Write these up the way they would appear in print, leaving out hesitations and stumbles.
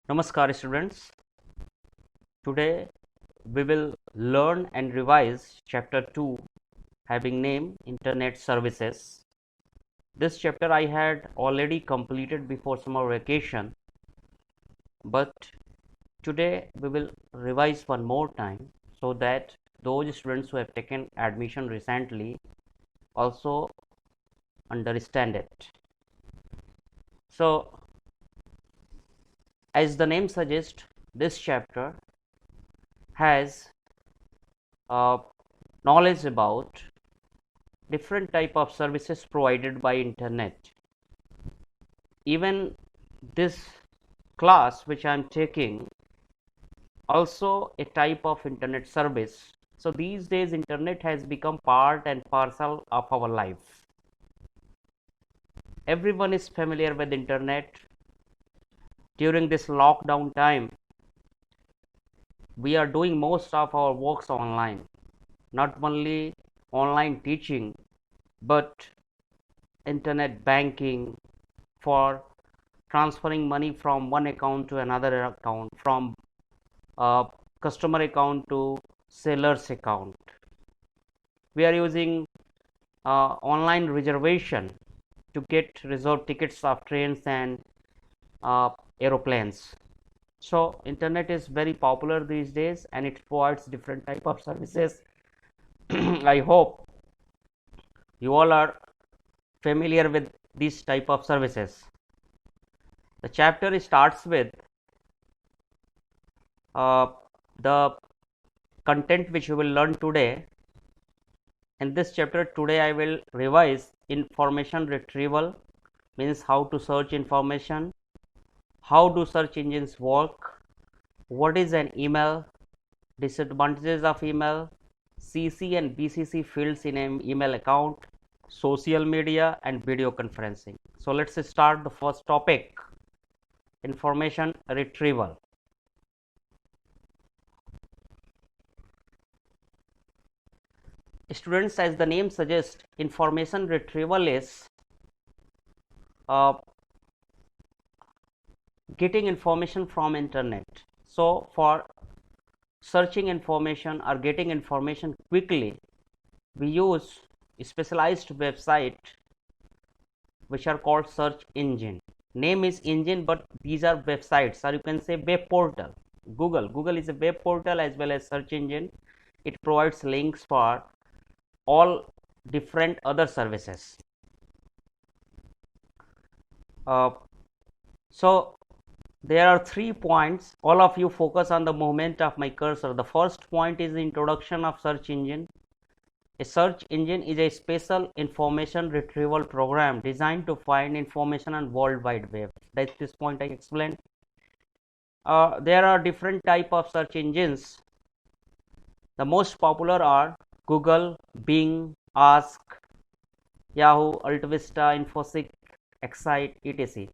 Namaskar students. Today we will learn and revise chapter 2 having name Internet Services. This chapter I had already completed before summer vacation, but today we will revise one more time so that those students who have taken admission recently also understand it. So as the name suggests, this chapter has knowledge about different type of services provided by internet. Even this class which I am taking also a type of internet service. So these days internet has become part and parcel of our life. Everyone is familiar with internet. During this lockdown time, we are doing most of our works online. Not only online teaching, but internet banking for transferring money from one account to another account, from customer account to seller's account. We are using online reservation to get reserved tickets of trains and aeroplanes. So internet is very popular these days and it provides different type of services. I hope you all are familiar with these type of services. The chapter starts with the content which we will learn today. In this chapter today I will revise information retrieval, means how to search information, how do search engines work, what is an email, disadvantages of email, CC and BCC fields in an email account, social media and video conferencing. So let's start the first topic, information retrieval. Students, as the name suggests, information retrieval is getting information from internet. So for searching information or getting information quickly, we use a specialized website which are called search engine. Name is engine, but these are websites, or you can say web portal. Google is a web portal as well as search engine. It provides links for all different other services. So there are 3 points. All of you focus on the movement of my cursor. The first point is the introduction of search engine. A search engine is a special information retrieval program designed to find information on World Wide Web. That's this point I explained. There are different type of search engines. The most popular are Google, Bing, Ask, Yahoo, AltaVista, Infosys, Excite, etc.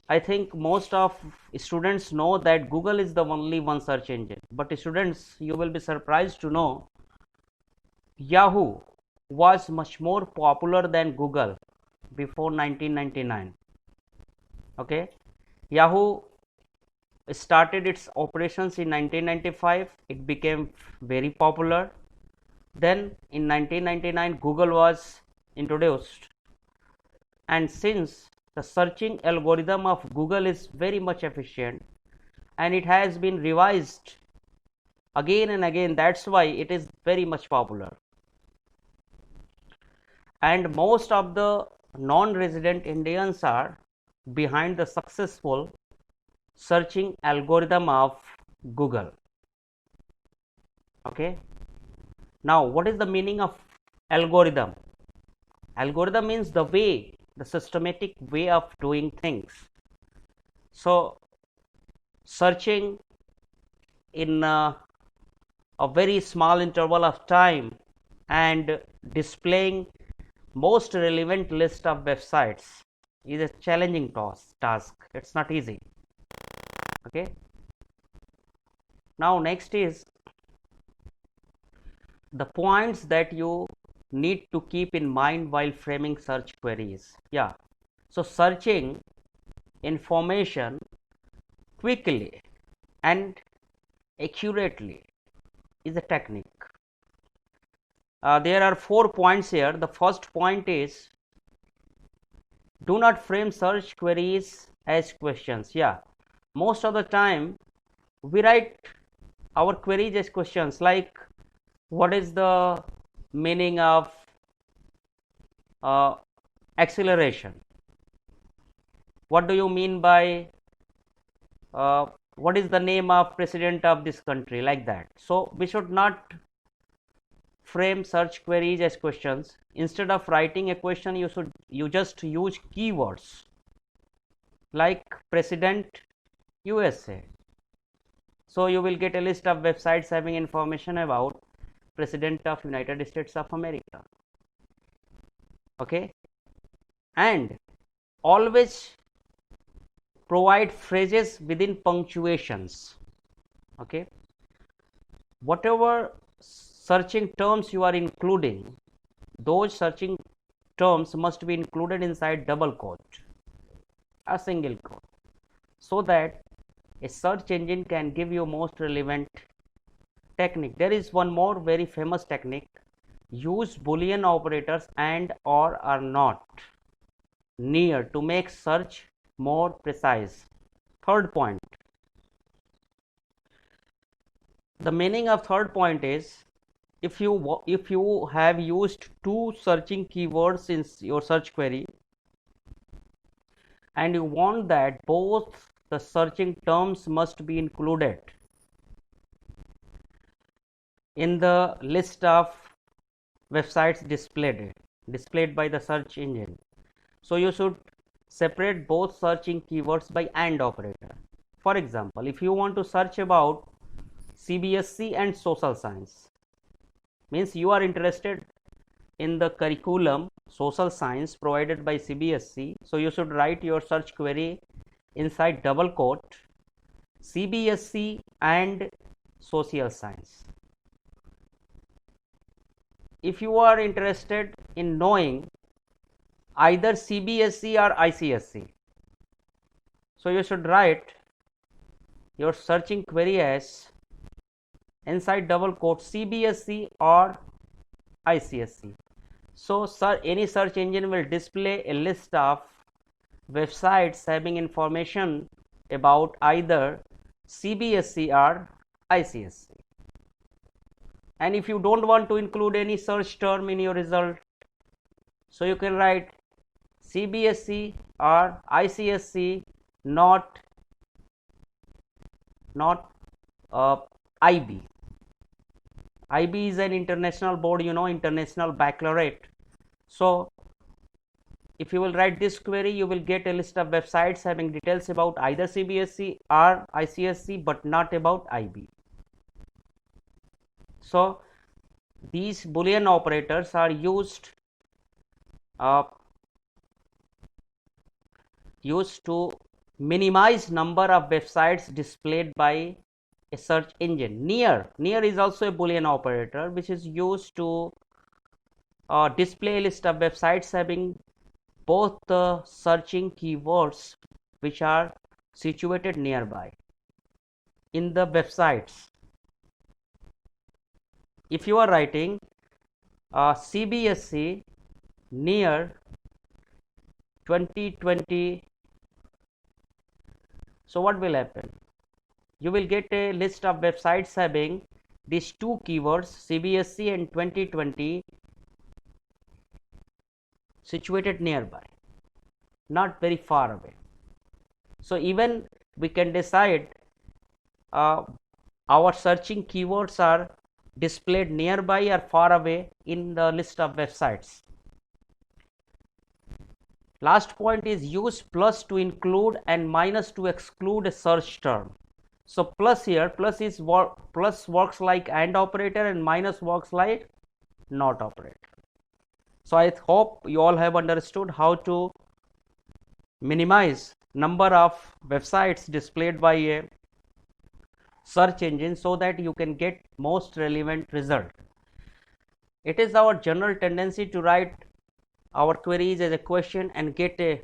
I think most of students know that Google is the only one search engine, but students, you will be surprised to know Yahoo was much more popular than Google before 1999. Okay, Yahoo started its operations in 1995. It became very popular. Then in 1999 Google was introduced, and since the searching algorithm of Google is very much efficient and it has been revised again and again, that's why it is very much popular. And most of the non-resident Indians are behind the successful searching algorithm of Google. Okay, now what is the meaning of algorithm? Algorithm means the way, the systematic way of doing things. So searching in a very small interval of time and displaying most relevant list of websites is a challenging task. It's not easy. Okay, now next is the points that you need to keep in mind while framing search queries. Yeah, so searching information quickly and accurately is a technique. There are 4 points here. The first point is, do not frame search queries as questions. Yeah, most of the time we write our queries as questions, like what is the meaning of acceleration? What do you mean by what is the name of president of this country, like that. So we should not frame search queries as questions. Instead of writing a question, you just use keywords like president USA. So you will get a list of websites having information about president of United States of America. Okay, and always provide phrases within punctuations. Okay, whatever searching terms you are including, those searching terms must be included inside double quote, a single quote, so that a search engine can give you most relevant technique. There is one more very famous technique: use boolean operators and or are not near to make search more precise. Third point, the meaning of third point is, if you have used 2 searching keywords in your search query and you want that both the searching terms must be included in the list of websites displayed by the search engine, so you should separate both searching keywords by AND operator. For example, if you want to search about CBSE and social science, means you are interested in the curriculum social science provided by CBSE, so you should write your search query inside double quote CBSE and social science. If you are interested in knowing either CBSE or ICSE, so you should write your searching query as inside double quote CBSE or ICSE. So any search engine will display a list of websites having information about either CBSE or ICSE. And if you don't want to include any search term in your result, so you can write CBSE or ICSE, not IB. IB is an international board, international baccalaureate. So if you will write this query, you will get a list of websites having details about either CBSE or ICSE, but not about IB. So these Boolean operators are used to minimize number of websites displayed by a search engine. Near is also a Boolean operator which is used to display a list of websites having both the searching keywords which are situated nearby in the websites. If you are writing CBSE near 2020, so what will happen? You will get a list of websites having these 2 keywords, CBSE and 2020, situated nearby, not very far away. So even we can decide our searching keywords are displayed nearby or far away in the list of websites. Last point is, use plus to include and minus to exclude a search term. So plus here, plus works like AND operator and minus works like NOT operator. So I hope you all have understood how to minimize number of websites displayed by a search engine so that you can get most relevant result. It is our general tendency to write our queries as a question and get a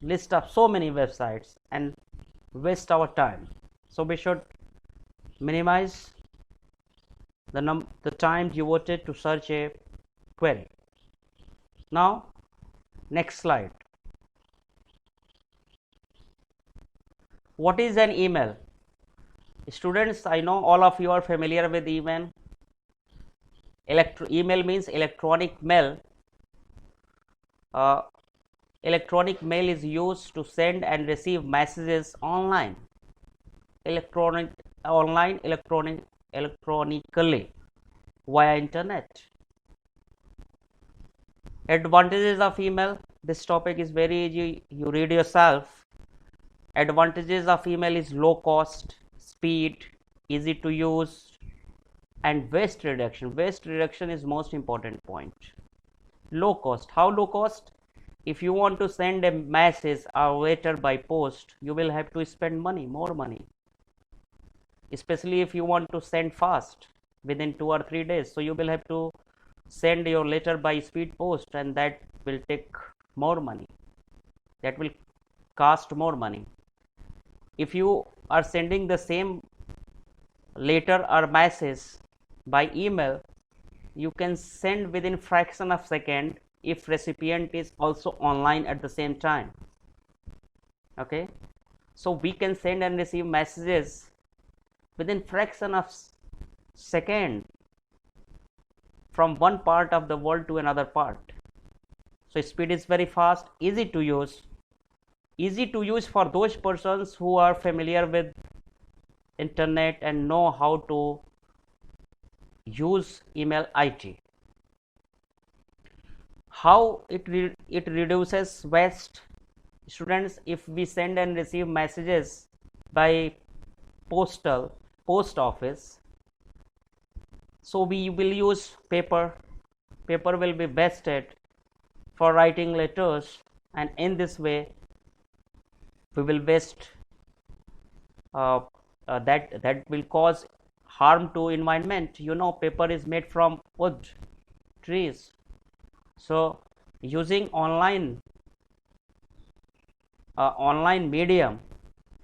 list of so many websites, and waste our time. So we should minimize the time devoted to search a query. Now, next slide. What is an email? Students, I know all of you are familiar with email. Email means electronic mail. Electronic mail is used to send and receive messages online, electronically via internet. Advantages of email. This topic is very easy. You read yourself. Advantages of email is low cost, speed, easy to use, and waste reduction. Waste reduction is most important point. Low cost. How low cost? If you want to send a message or letter by post, you will have to spend money, more money. Especially if you want to send fast within 2 or 3 days. So you will have to send your letter by speed post, and that will take more money. That will cost more money. If you are sending the same letter or message by email, you can send within fraction of second if recipient is also online at the same time. Okay, so we can send and receive messages within fraction of second from one part of the world to another part. So speed is very fast, easy to use for those persons who are familiar with internet and know how to use email IT. How it reduces waste. Students, if we send and receive messages by post office, so we will use paper will be wasted for writing letters, and in this way we will waste that will cause harm to environment. You know, paper is made from wood, trees. So using online medium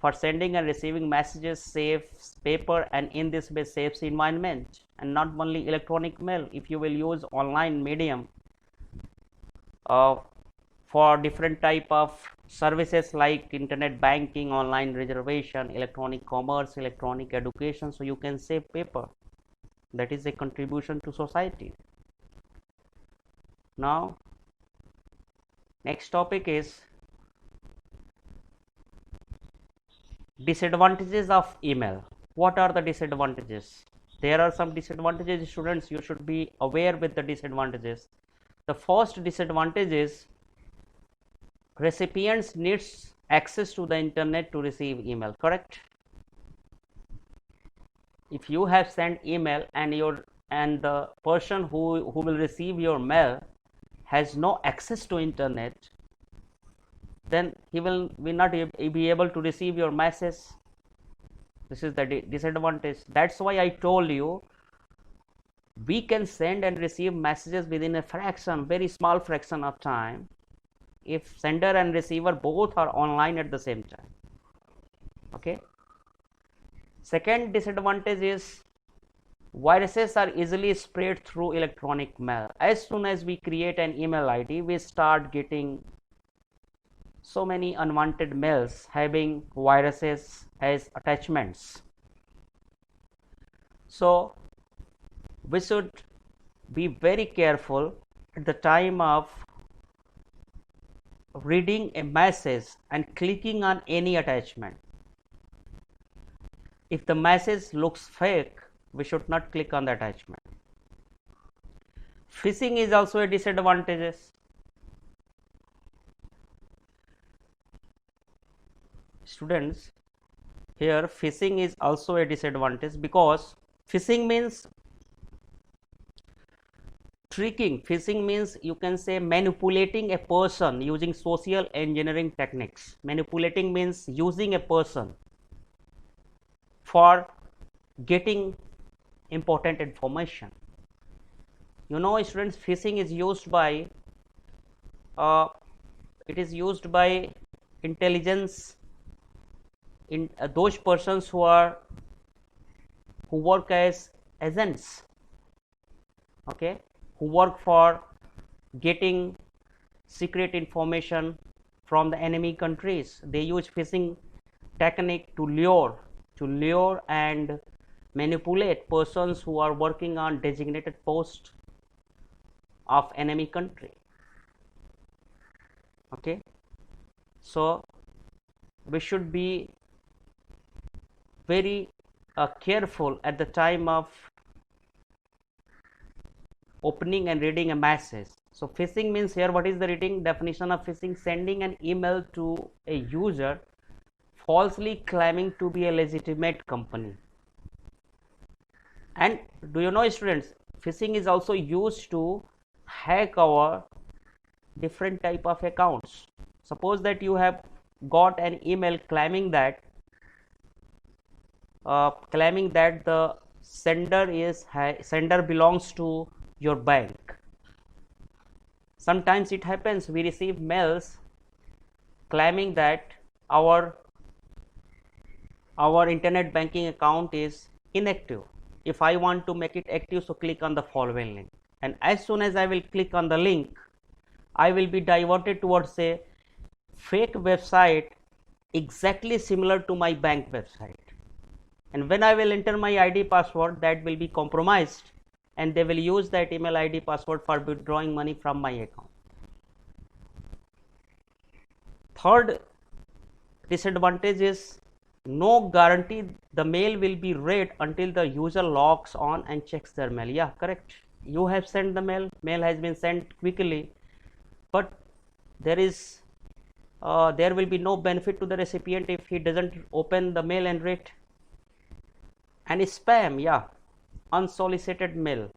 for sending and receiving messages saves paper, and in this way saves environment. And not only electronic mail, if you will use online medium for different type of services like internet banking, online reservation, electronic commerce, electronic education, so you can save paper. That is a contribution to society. Now, next topic is disadvantages of email. What are the disadvantages? There are some disadvantages, students. You should be aware with the disadvantages. The first disadvantage is recipients needs access to the internet to receive email, correct? If you have sent email and the person who will receive your mail has no access to internet, then he will not be able to receive your message. This is the disadvantage. That's why I told you we can send and receive messages within a fraction, very small fraction of time, if sender and receiver both are online at the same time. Okay. Second disadvantage is viruses are easily spread through electronic mail. As soon as we create an email ID, we start getting so many unwanted mails having viruses as attachments. So we should be very careful at the time of reading a message and clicking on any attachment. If the message looks fake, we should not click on the attachment. Phishing is also a disadvantage. Students, here phishing is also a disadvantage, because phishing means tricking. Phishing means, you can say, manipulating a person using social engineering techniques. Manipulating means using a person for getting important information. You know, students, phishing is used by intelligence in those persons who work as agents, okay, who work for getting secret information from the enemy countries. They use phishing technique to lure and manipulate persons who are working on designated posts of enemy country. Okay, so we should be very careful at the time of opening and reading a message. So phishing means, here what is the reading definition of phishing? Sending an email to a user falsely claiming to be a legitimate company. And do you know, students, phishing is also used to hack our different type of accounts. Suppose that you have got an email claiming that the sender belongs to your bank. Sometimes it happens we receive mails claiming that our internet banking account is inactive. If I want to make it active, so click on the following link, and as soon as I will click on the link, I will be diverted towards a fake website exactly similar to my bank website. And when I will enter my ID password, that will be compromised, and they will use that email ID password for withdrawing money from my account. Third disadvantage is no guarantee the mail will be read until the user logs on and checks their mail. Yeah, correct. You have sent the mail has been sent quickly, but there will be no benefit to the recipient if he doesn't open the mail and read. And spam, yeah, unsolicited mail,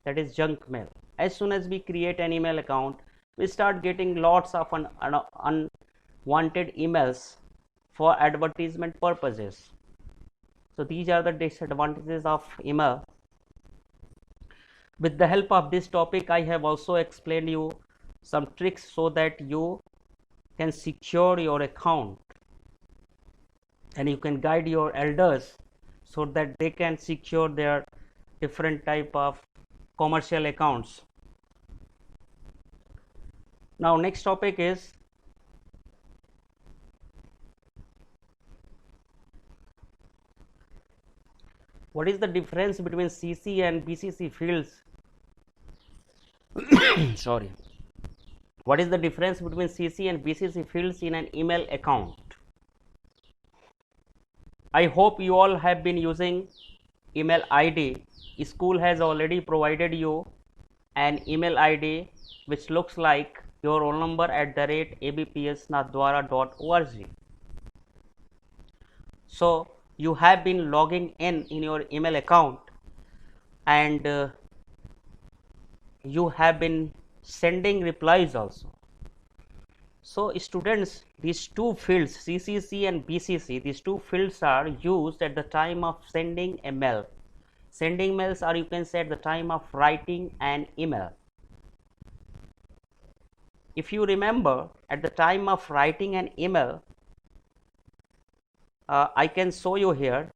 that is junk mail. As soon as we create an email account, we start getting lots of unwanted emails for advertisement purposes. So these are the disadvantages of email. With the help of this topic, I have also explained you some tricks so that you can secure your account, and you can guide your elders so that they can secure their different type of commercial accounts. Now next topic is what is the difference between CC and BCC fields. Sorry, what is the difference between CC and BCC fields in an email account? I hope you all have been using email ID. School has already provided you an email ID which looks like your roll number @abpsnathdwara.org. So you have been logging in your email account, and you have been sending replies also. So students, these two fields, CCC and BCC, these two fields are used at the time of sending a mail. Sending mails are, you can say, at the time of writing an email. If you remember, at the time of writing an email, I can show you here.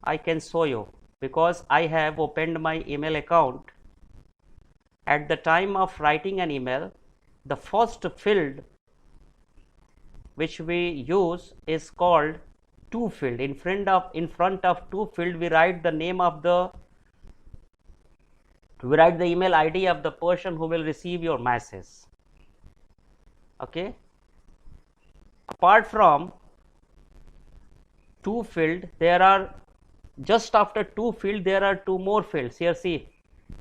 I can show you because I have opened my email account. At the time of writing an email, the first field which we use is called to field. In front of to field, we write the name of the email ID of the person who will receive your message. Okay. Apart from to field, there are, just after to field, there are two more fields. Here, see,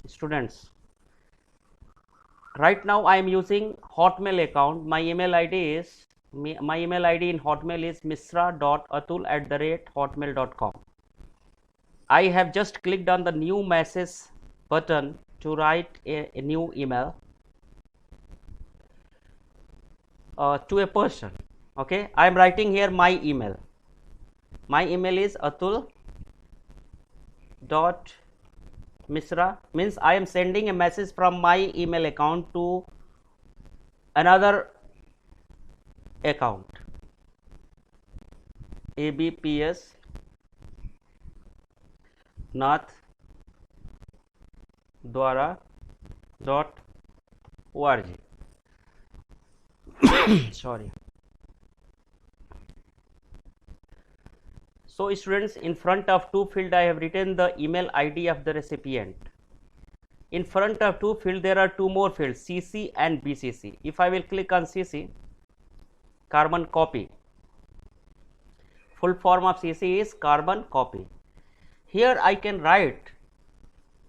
students. Right now I am using Hotmail account. My email ID in Hotmail is misra.atul@hotmail.com. I have just clicked on the new message button to write a new email to a person. Okay, I am writing here my email. My email is atul.misra, means I am sending a message from my email account to another account. abps nath द्वारा .org. Sorry. So students, in front of two field I have written the email ID of the recipient. In front of two field there are two more fields, CC and BCC. If I will click on CC, carbon copy. Full form of CC is carbon copy. Here I can write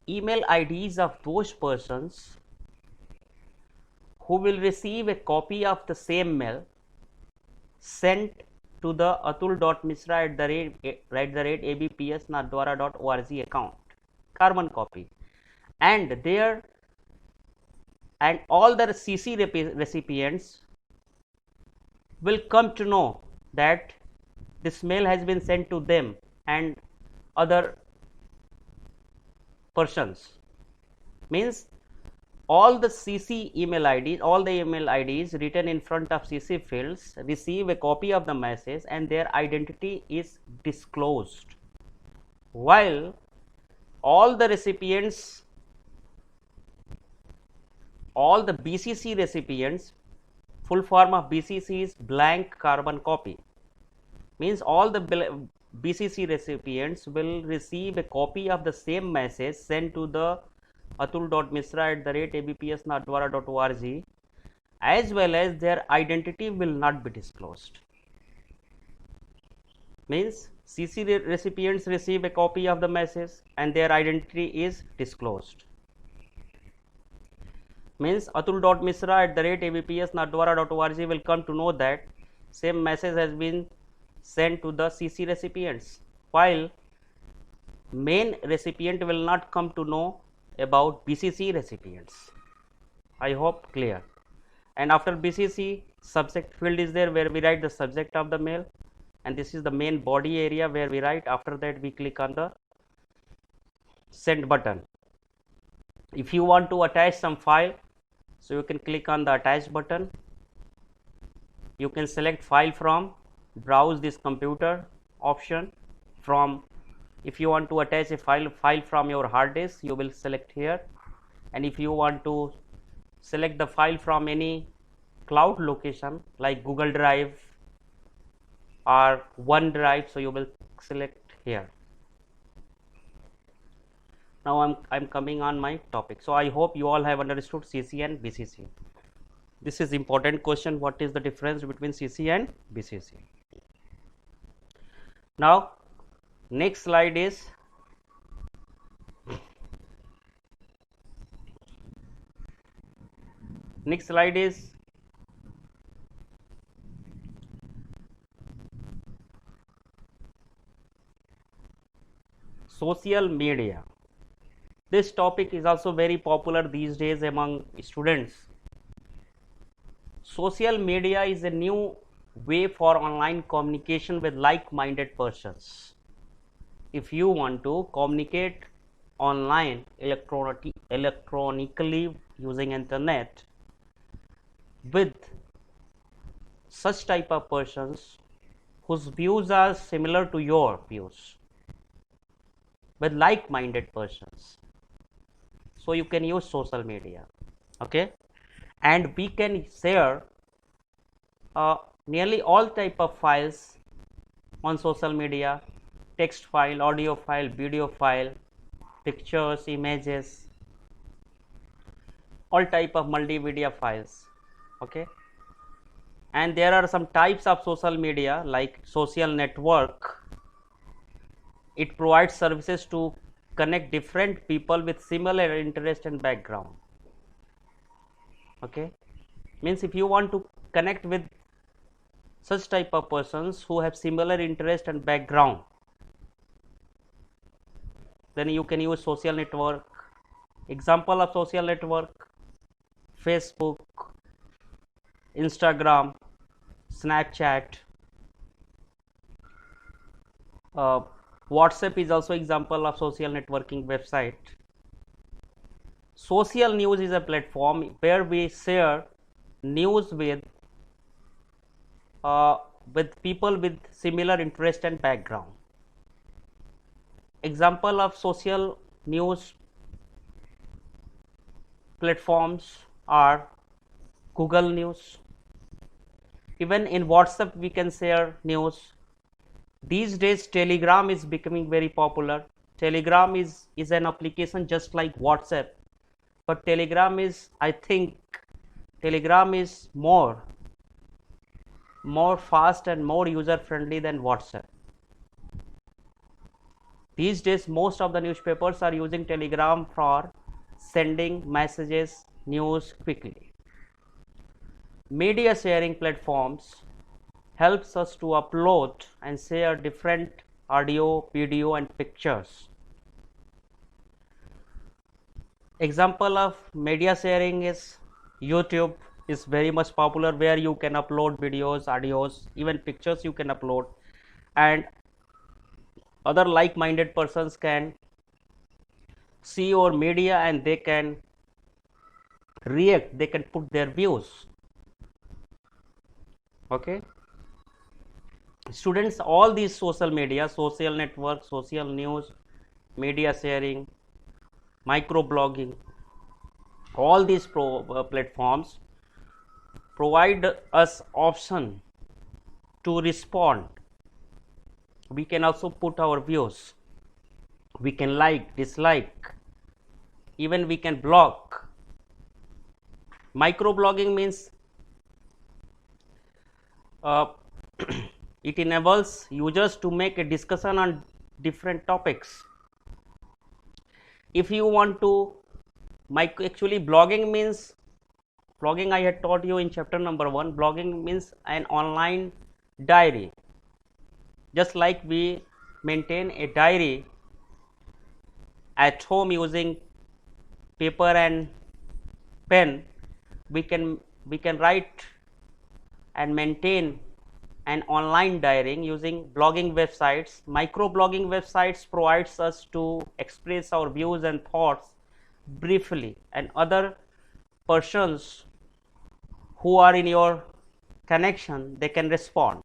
email IDs of those persons who will receive a copy of the same mail sent to the atul.misra@abpsnathwara.org account, carbon copy, and all the CC recipients will come to know that this mail has been sent to them and other persons. Means all the CC email IDs, all the email IDs written in front of CC fields receive a copy of the message and their identity is disclosed, while all the recipients, all the BCC recipients, full form of BCC is blank carbon copy, means all the BCC recipients will receive a copy of the same message sent to the atul.misra@abpsnathwara.org, as well as their identity will not be disclosed. Means CC recipients receive a copy of the message and their identity is disclosed. Means atul.misra@abpsnathwara.org will come to know that same message has been sent to the CC recipients, while main recipient will not come to know about BCC recipients. I hope clear. And after BCC, subject field is there where we write the subject of the mail, and this is the main body area where we write. After that we click on the send button. If you want to attach some file, so you can click on the attach button. You can select file from browse this computer option. From if you want to attach a file from your hard disk, you will select here, and if you want to select the file from any cloud location like Google Drive or OneDrive, so you will select here. Now I'm coming on my topic. So I hope you all have understood CC and BCC. This is important question, what is the difference between CC and BCC. Now next slide is social media. This topic is also very popular these days among students. Social media is a new way for online communication with like-minded persons. If you want to communicate online electronically using internet with such type of persons whose views are similar to your views, with like-minded persons, so you can use social media, okay, and we can share nearly all type of files on social media: text file, audio file, video file, pictures, images, all type of multimedia files, okay. And there are some types of social media like social network. It provides services to connect different people with similar interest and background, okay. Means if you want to connect with such type of persons who have similar interest and background, then you can use social network. Example of social network: Facebook, Instagram, Snapchat, WhatsApp is also example of social networking website. Social news is a platform where we share news with with people with similar interest and background. Example of social news platforms are Google News. Even in WhatsApp we can share news. These days Telegram is becoming very popular. Telegram is an application just like WhatsApp, but Telegram is, I think Telegram is more fast and more user friendly than WhatsApp. These days most of the newspapers are using Telegram for sending messages, news quickly. Media sharing platforms helps us to upload and share different audio, video and pictures. Example of media sharing is YouTube is very much popular, where you can upload videos, audios, even pictures you can upload, and other like-minded persons can see your media and they can react, they can put their views. Okay, students, all these social media, social network, social news, media sharing, microblogging, all these platforms provide us option to respond. We can also put our views, we can like, dislike, even we can block. Microblogging means it enables users to make a discussion on different topics. If you want to actually blogging means, blogging I had taught you in chapter number 1, blogging means an online diary. Just like we maintain a diary at home using paper and pen, we can write and maintain an online diary using blogging websites. Microblogging websites provides us to express our views and thoughts briefly, and other persons who are in your connection, they can respond.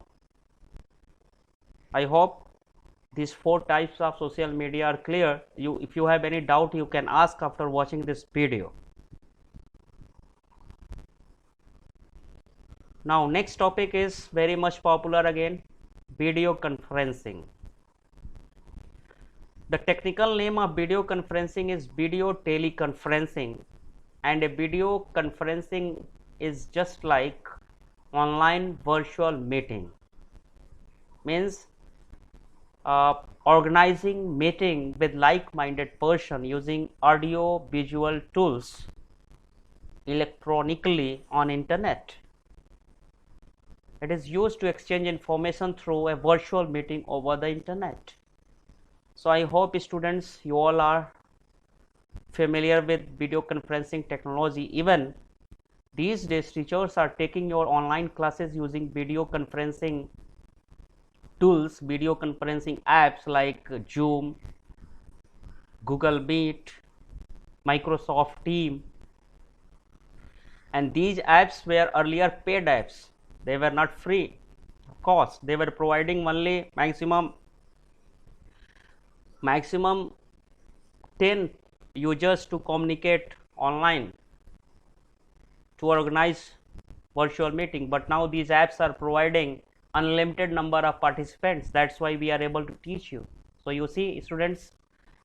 I hope these 4 types of social media are clear. If you have any doubt, you can ask after watching this video. Now next topic is very much popular again, video conferencing. The technical name of video conferencing is video teleconferencing, and a video conferencing is just like online virtual meeting. Means organizing meeting with like-minded person using audio visual tools electronically on internet. It is used to exchange information through a virtual meeting over the internet. So I hope students, you all are familiar with video conferencing technology. Even these days teachers are taking your online classes using video conferencing tools, video conferencing apps like Zoom, Google Meet, Microsoft Teams, and these apps were earlier paid apps. They were not free of cost. They were providing only maximum 10 users to communicate online to organize virtual meeting, but now these apps are providing unlimited number of participants. That's why we are able to teach you. So you see students,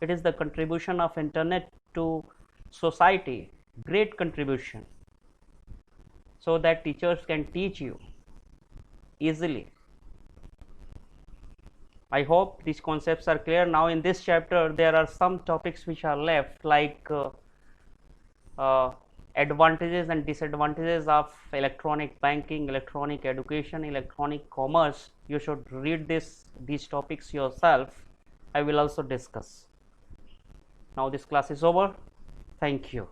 it is the contribution of internet to society, great contribution, so that teachers can teach you easily. I hope these concepts are clear. Now in this chapter there are some topics which are left, like advantages and disadvantages of electronic banking, electronic education, electronic commerce. You should read these topics yourself. I will also discuss. Now this class is over. Thank you.